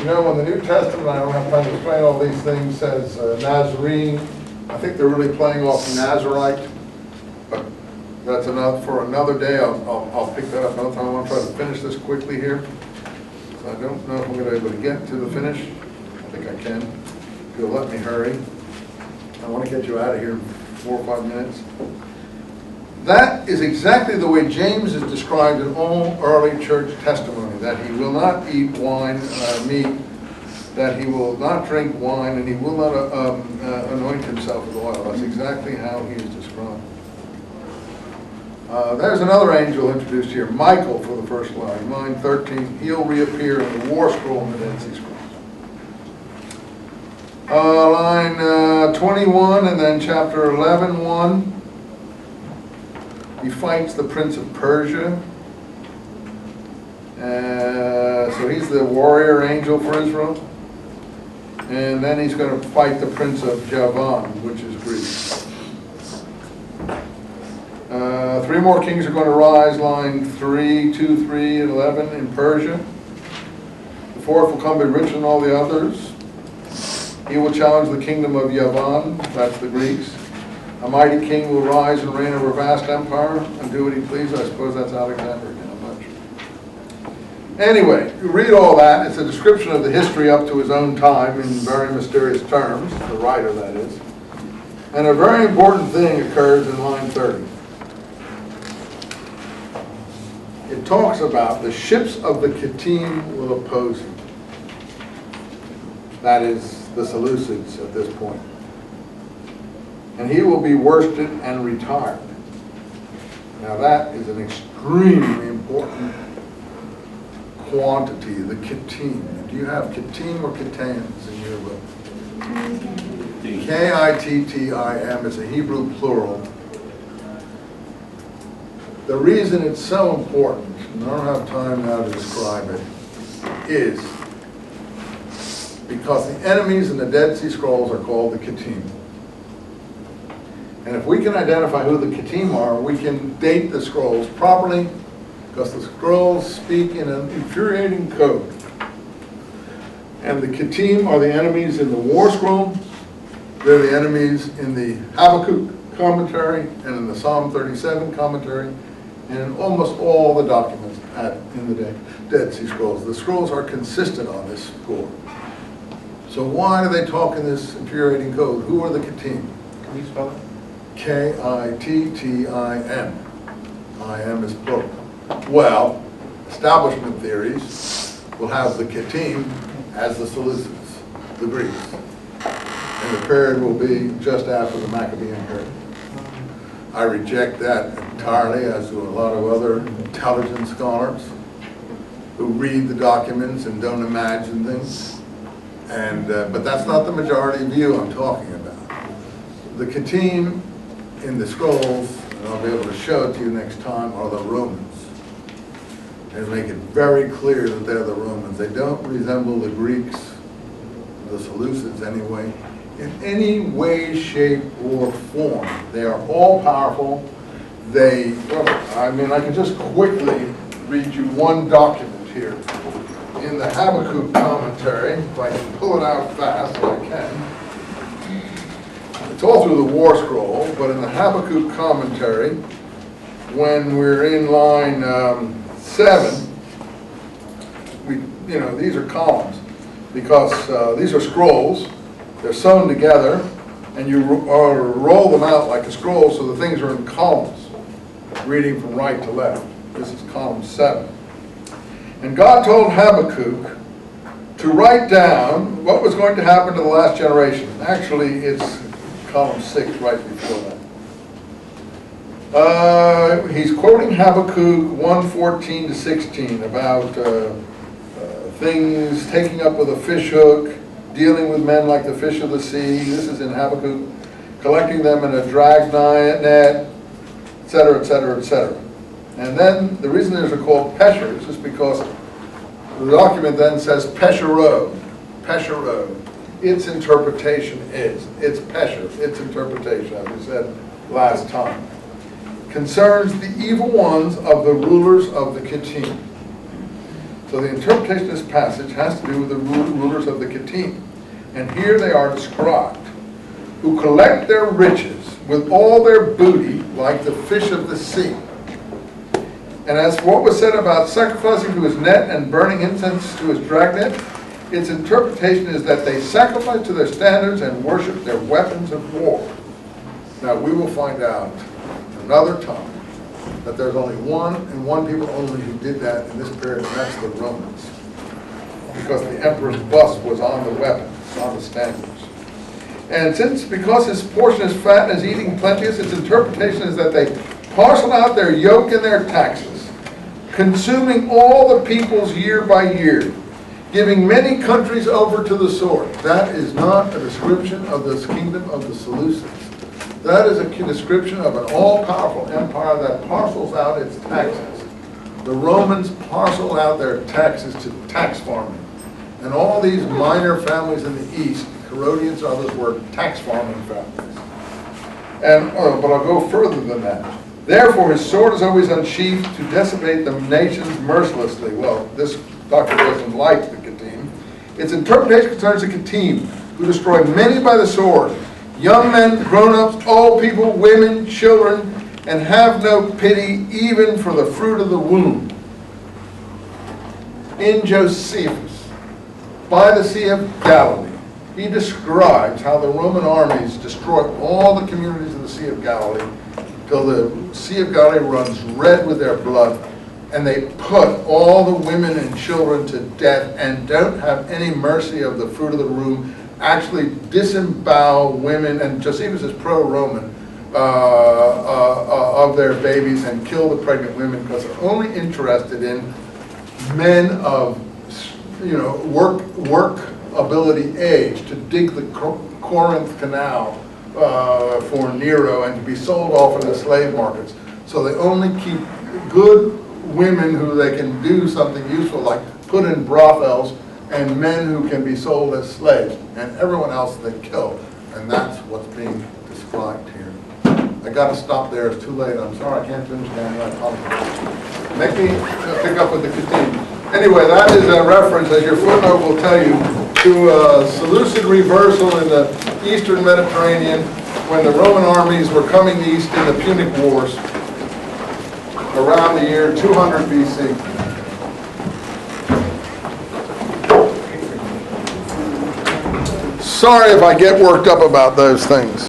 You know, in the New Testament, I don't have time to explain all these things, says Nazarene. I think they're really playing off Nazarite, but that's enough for another day. I'll pick that up another time. I want to try to finish this quickly here. So I don't know if I'm going to be able to get to the finish. I think I can. If you'll let me hurry. I want to get you out of here in 4 or 5 minutes. That is exactly the way James is described in all early church testimony, that he will not eat wine, meat, that he will not drink wine, and he will not anoint himself with oil. That's exactly how he is described. There's another angel introduced here, Michael, for the first line. Line 13, he'll reappear in the war scroll in the Dead Sea Scrolls. Line 21, and then chapter 11, 1. He fights the prince of Persia. So he's the warrior angel for Israel. And then he's going to fight the prince of Javan, which is Greece. 3 more kings are going to rise, line 3, 2, 3, and 11 in Persia. The 4th will come be richer than all the others. He will challenge the kingdom of Javan, that's the Greeks. A mighty king will rise and reign over a vast empire and do what he pleases. I suppose that's Alexander again, I'm not sure. Anyway, you read all that. It's a description of the history up to his own time in very mysterious terms, the writer that is. And a very important thing occurs in line 30. It talks about the ships of the Kittim will oppose him. That is the Seleucids at this point. And he will be worsted and retired. Now that is an extremely important quantity, the Kittim. Do you have Kittim or Kittans in your book? K-I-T-T-I-M, it's a Hebrew plural. The reason it's so important, and I don't have time now to describe it, is because the enemies in the Dead Sea Scrolls are called the Kittim. And if we can identify who the Kittim are, we can date the scrolls properly, because the scrolls speak in an infuriating code. And the Kittim are the enemies in the War Scroll, they're the enemies in the Habakkuk commentary, and in the Psalm 37 commentary, and in almost all the documents in the Dead Sea Scrolls. The scrolls are consistent on this score. So why do they talk in this infuriating code? Who are the Kittim? Can you spell it? K-I-T-T-I-M. I-M is plural. Well, establishment theories will have the Kittim as the Seleucids, the Greeks. And the period will be just after the Maccabean period. I reject that entirely, as do a lot of other intelligent scholars who read the documents and don't imagine things. But that's not the majority view I'm talking about. The Kittim in the scrolls, and I'll be able to show it to you next time, are the Romans. They make it very clear that they're the Romans. They don't resemble the Greeks, the Seleucids anyway, in any way, shape, or form. They are all powerful. I can just quickly read you one document here. In the Habakkuk commentary, if I can pull it out fast, if I can. It's all through the War Scroll, but in the Habakkuk commentary, when we're in line 7, these are columns, because these are scrolls. They're sewn together, and you roll them out like a scroll, so the things are in columns, reading from right to left. This is column 7. And God told Habakkuk to write down what was going to happen to the last generation. Actually, it's column 6 right before that. He's quoting Habakkuk 1:14 to 16 about things taking up with a fish hook, dealing with men like the fish of the sea. This is in Habakkuk. Collecting them in a drag net, etc., etc., etc. And then the reason these are called peshers is because the document then says peshero. Its interpretation is. It's pesher. Its interpretation, as we said last time, concerns the evil ones of the rulers of the Kittim. So the interpretation of this passage has to do with the rulers of the Kittim. And here they are described, who collect their riches with all their booty like the fish of the sea. And as what was said about sacrificing to his net and burning incense to his dragnet, its interpretation is that they sacrifice to their standards and worship their weapons of war. Now we will find out another time that there's only one and one people only who did that in this period, and that's the Romans. Because the emperor's bust was on the weapons, on the standards. And because his portion is fat and is eating plenteous, its interpretation is that they parcel out their yoke and their taxes, consuming all the peoples year by year, giving many countries over to the sword. That is not a description of this kingdom of the Seleucids. That is a description of an all-powerful empire that parcels out its taxes. The Romans parcel out their taxes to tax farming. And all these minor families in the east, Herodians and others, were tax farming families. And, but I'll go further than that. Therefore, his sword is always unsheathed to decimate the nations mercilessly. Well, this doctor doesn't like the Kittim. Its interpretation concerns the Kittim, who destroy many by the sword, young men, grown-ups, old people, women, children, and have no pity even for the fruit of the womb. In Josephus, by the Sea of Galilee, he describes how the Roman armies destroy all the communities of the Sea of Galilee till the Sea of Galilee runs red with their blood, and they put all the women and children to death and don't have any mercy of the fruit of the womb, actually disembowel women, and Josephus is pro-Roman, of their babies and kill the pregnant women because they're only interested in men of, work ability age to dig the Corinth Canal for Nero and to be sold off in the slave markets. So they only keep good women who they can do something useful, like put in brothels, and men who can be sold as slaves, and everyone else they kill. And that's what's being described here. I got to stop there. It's too late. I'm sorry I can't finish that. I apologize. Make me pick up with the Kittim. Anyway, that is a reference, as your footnote will tell you, to a Seleucid reversal in the eastern Mediterranean when the Roman armies were coming east in the Punic Wars around the year 200 BC. Sorry if I get worked up about those things.